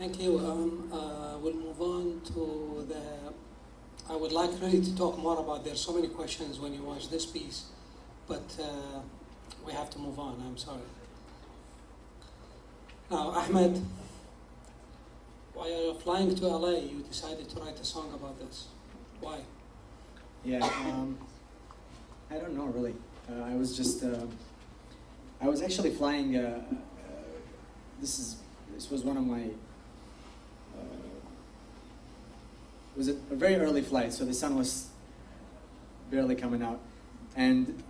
Thank you. We'll move on to the. I would like really to talk more about. There's so many questions when you watch this piece, but we have to move on. I'm sorry. Now, Ahmed, while you're flying to LA, you decided to write a song about this. Why? Yeah, I don't know really. I was just. I was actually flying. This was one of my. It was a very early flight, so the sun was barely coming out. And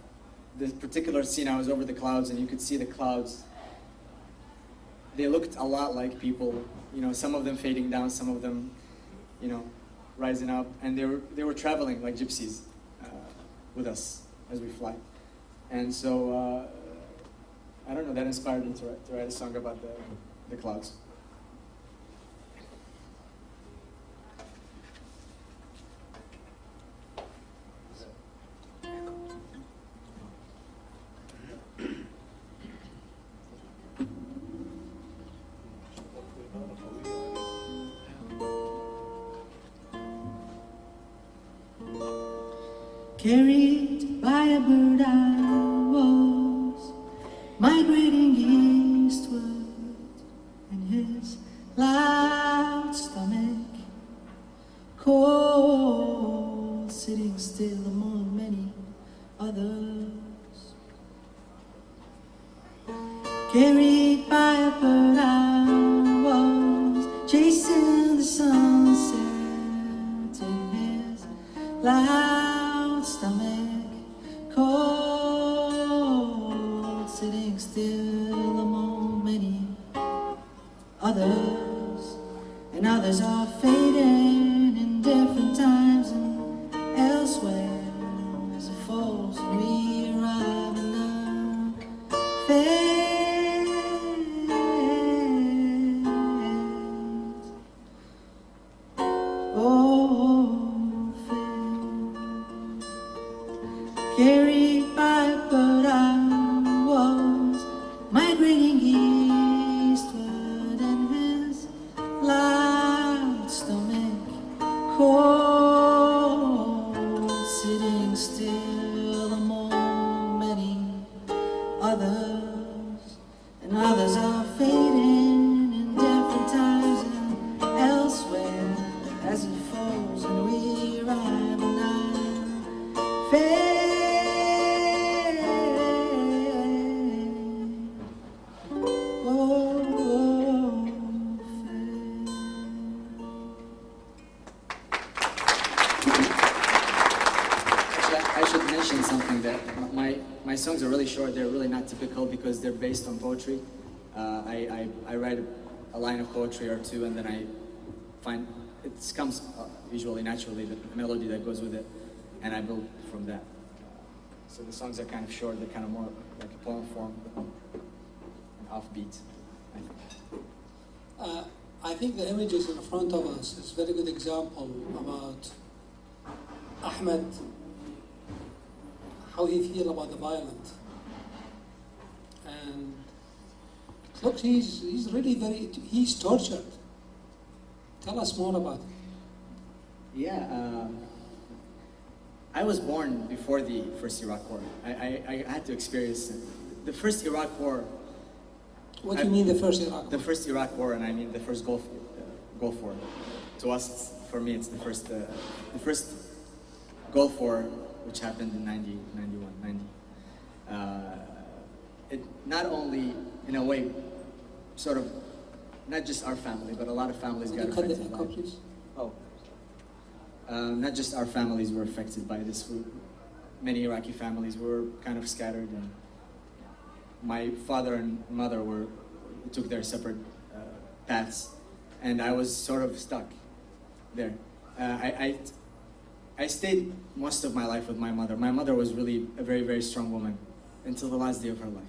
this particular scene, I was over the clouds, and you could see the clouds. They looked a lot like people, you know, some of them fading down, some of them, you know, rising up. And they were traveling like gypsies with us as we fly. And so, I don't know, that inspired me to write a song about the clouds. Carried by a bird I was, migrating eastward, and his loud stomach, cold, sitting still among many others. Carried by a bird I was, chasing the sunset, in his loud stomach, cold, sitting still among many others. And others are fading in different times and elsewhere as it falls and we arrive and now fades. Oh, fades. Carried by a bird I was, migrating eastward, and his loud stomach, cold, sitting still among many others. And others are fading in different times and elsewhere as it falls and we arrive and I fade. My songs are really short. They're really not typical because they're based on poetry. I write a line of poetry or two, and then I find it comes usually naturally, the melody that goes with it, and I build from that. So the songs are kind of short. They're kind of more like a poem form and offbeat, I think. I think the images in front of us is a very good example about Ahmed, how he feels about the violent. And look, he's really he's tortured. Tell us more about it. Yeah, I was born before the first Iraq War. I had to experience it. The first Iraq War. What do you mean the first Iraq War? The first Iraq War, and I mean the first Gulf War. To us, for me, it's the first Gulf War, which happened in 90. It not only, in a way, sort of, not just our family, but a lot of families got affected by it. Oh. Not just our families were affected by this. Many Iraqi families were kind of scattered, and my father and mother took their separate paths, and I was sort of stuck there. I stayed most of my life with my mother. My mother was really a very, very strong woman until the last day of her life.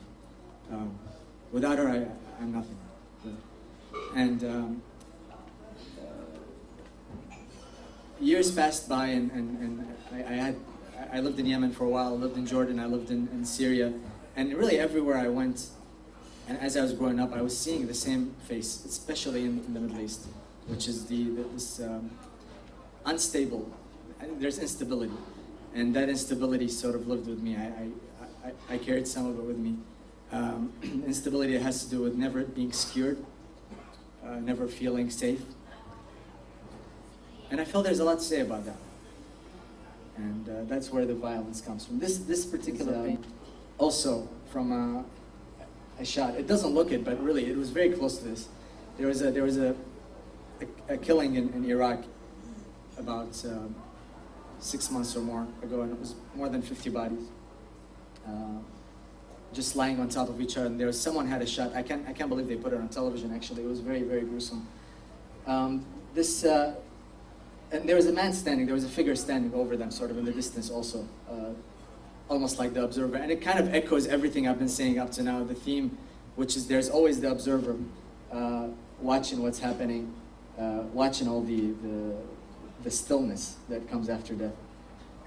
Without her, I'm nothing. And years passed by, and I lived in Yemen for a while. I lived in Jordan. I lived in Syria, and really everywhere I went, And as I was growing up, I was seeing the same face, especially in the Middle East, which is this unstable, and there's instability. And that instability sort of lived with me. I carried some of it with me. Instability has to do with never being secured, never feeling safe. And I feel there's a lot to say about that. And that's where the violence comes from. This particular paint, also from a shot. It doesn't look it, but really it was very close to this. There was a killing in Iraq about 6 months or more ago, and it was more than 50 bodies just lying on top of each other. And there was someone had a shot. I can't believe they put it on television. Actually, it was very, very gruesome. And there was a man standing. There was a figure standing over them, sort of in the distance, also, almost like the observer. And it kind of echoes everything I've been saying up to now. The theme, which is there's always the observer watching what's happening, watching all the stillness that comes after death.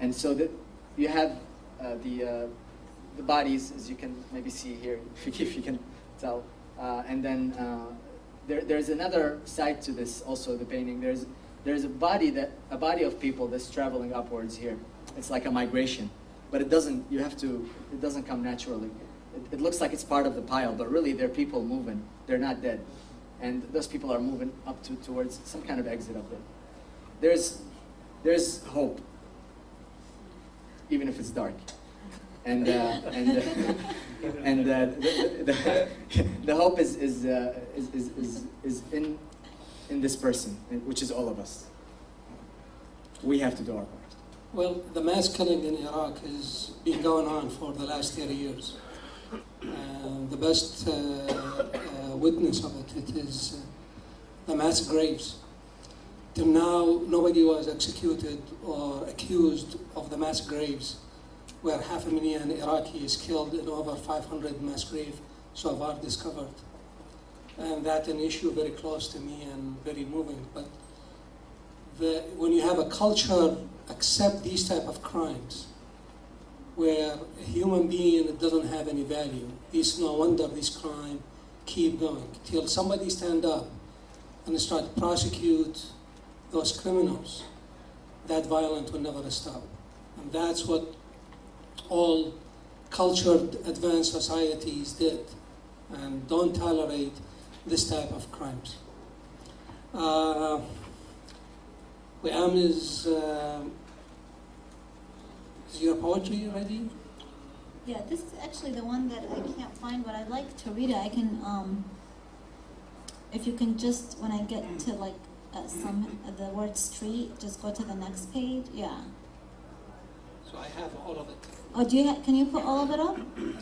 And so that you have the bodies, as you can maybe see here, if you can tell. And then there's another side to this, also the painting. There's a body of people that's traveling upwards here. It's like a migration, but it doesn't come naturally. It looks like it's part of the pile, but really they're people moving. They're not dead. And those people are moving up towards some kind of exit up there. There's hope, even if it's dark. And the hope is in this person, which is all of us. We have to do our part. Well, the mass killing in Iraq has been going on for the last 30 years. The best witness of it is the mass graves. Till now, nobody was executed or accused of the mass graves, where 500,000 Iraqis killed in over 500 mass graves so far discovered. And that's an issue very close to me and very moving. But when you have a culture accept these type of crimes, where a human being doesn't have any value, it's no wonder this crime keep going till somebody stand up and start to prosecute those criminals. That violence will never stop, and that's what all cultured, advanced societies did, and don't tolerate this type of crimes. Weam, is your poetry ready? Yeah, this is actually the one that I can't find, but I'd like to read it. I can, if you can just, when I get to like the word street, just go to the next page. Yeah. So I have all of it. Oh, do you? Can you put all of it up?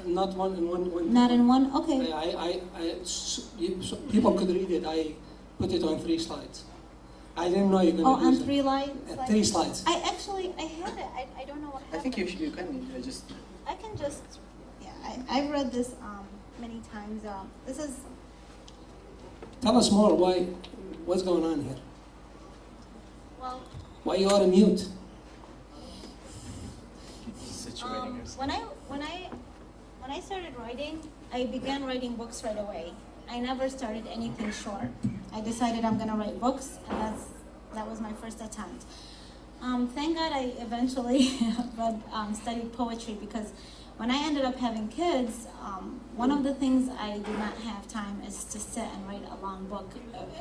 Not one in one. Not in one. Okay. So people could read it. I put it on 3 slides. I didn't know you were going to use it. Oh, on 3 slides? 3 slides. I had it. I don't know what happened. I think you can just... I can just... Yeah, I've read this many times. This is... Tell us more. What's going on here? Well... Why you are on mute? When I started writing, I began writing books right away. I never started anything short. I decided I'm going to write books, and that was my first attempt. Thank God I eventually studied poetry, because when I ended up having kids, one of the things I did not have time is to sit and write a long book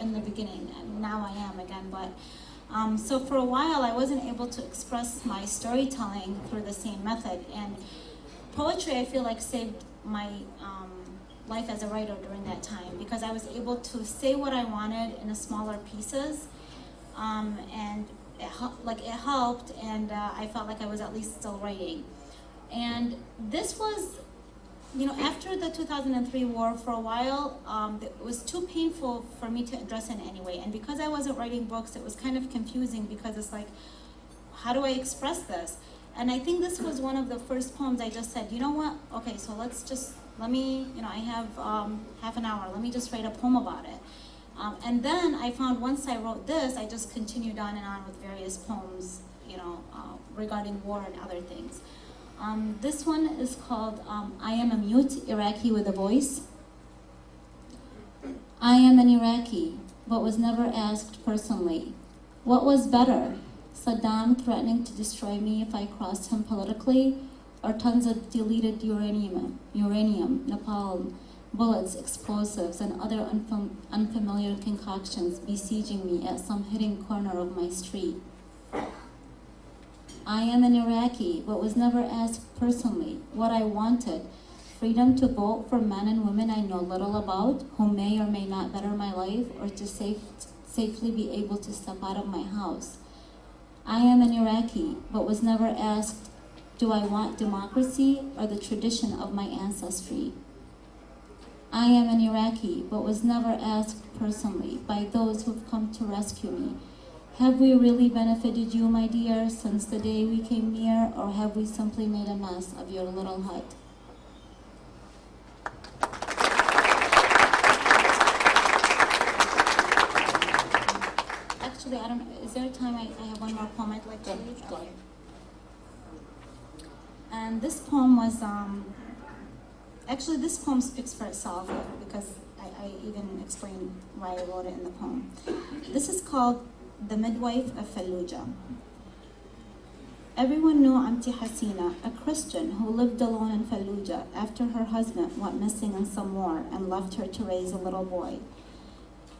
in the beginning, and now I am again. But so for a while, I wasn't able to express my storytelling through the same method. And poetry, I feel like, saved my life as a writer during that time, because I was able to say what I wanted in smaller pieces, and it helped, and I felt like I was at least still writing. And this was, after the 2003 war, for a while, it was too painful for me to address in any way. And because I wasn't writing books, it was kind of confusing, because it's like, how do I express this? And I think this was one of the first poems I just said, you know what? Okay, so let me, I have half an hour. Let me just write a poem about it. And then I found once I wrote this, I just continued on and on with various poems, regarding war and other things. This one is called I Am a Mute Iraqi with a Voice. I am an Iraqi, but was never asked personally. What was better, Saddam threatening to destroy me if I crossed him politically, or tons of deleted uranium, napalm, bullets, explosives, and other unfamiliar concoctions besieging me at some hidden corner of my street? I am an Iraqi, but was never asked personally what I wanted: freedom to vote for men and women I know little about, who may or may not better my life, or to safely be able to step out of my house. I am an Iraqi, but was never asked, do I want democracy or the tradition of my ancestry? I am an Iraqi, but was never asked personally by those who've come to rescue me. Have we really benefited you, my dear, since the day we came near, or have we simply made a mess of your little hut? Actually, I don't know, is there a time I have one more poem I'd like to read? Go ahead. And this poem was, actually this poem speaks for itself because I even explain why I wrote it in the poem. This is called The Midwife of Fallujah. Everyone knew Auntie Hasina, a Christian who lived alone in Fallujah after her husband went missing in some war and left her to raise a little boy.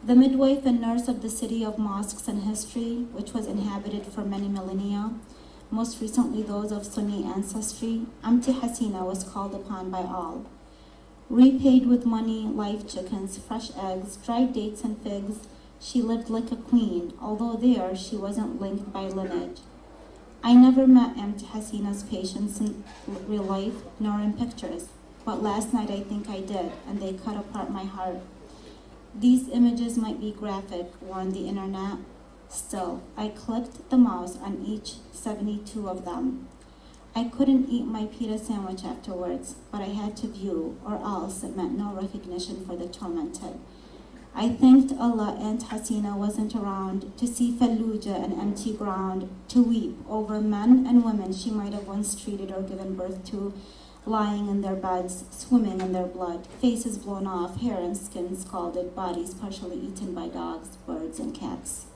The midwife and nurse of the city of mosques and history, which was inhabited for many millennia, most recently those of Sunni ancestry, Auntie Hasina was called upon by all. Repaid with money, live chickens, fresh eggs, dried dates and figs, she lived like a queen, although there she wasn't linked by lineage. I never met Auntie Hasina's patients in real life, nor in pictures, but last night I think I did, and they cut apart my heart. These images might be graphic or on the internet. Still, I clicked the mouse on each 72 of them. I couldn't eat my pita sandwich afterwards, but I had to view, or else it meant no recognition for the tormented. I thanked Allah Aunt Hasina wasn't around to see Fallujah an empty ground, to weep over men and women she might have once treated or given birth to, lying in their beds, swimming in their blood, faces blown off, hair and skin scalded, bodies partially eaten by dogs, birds, and cats.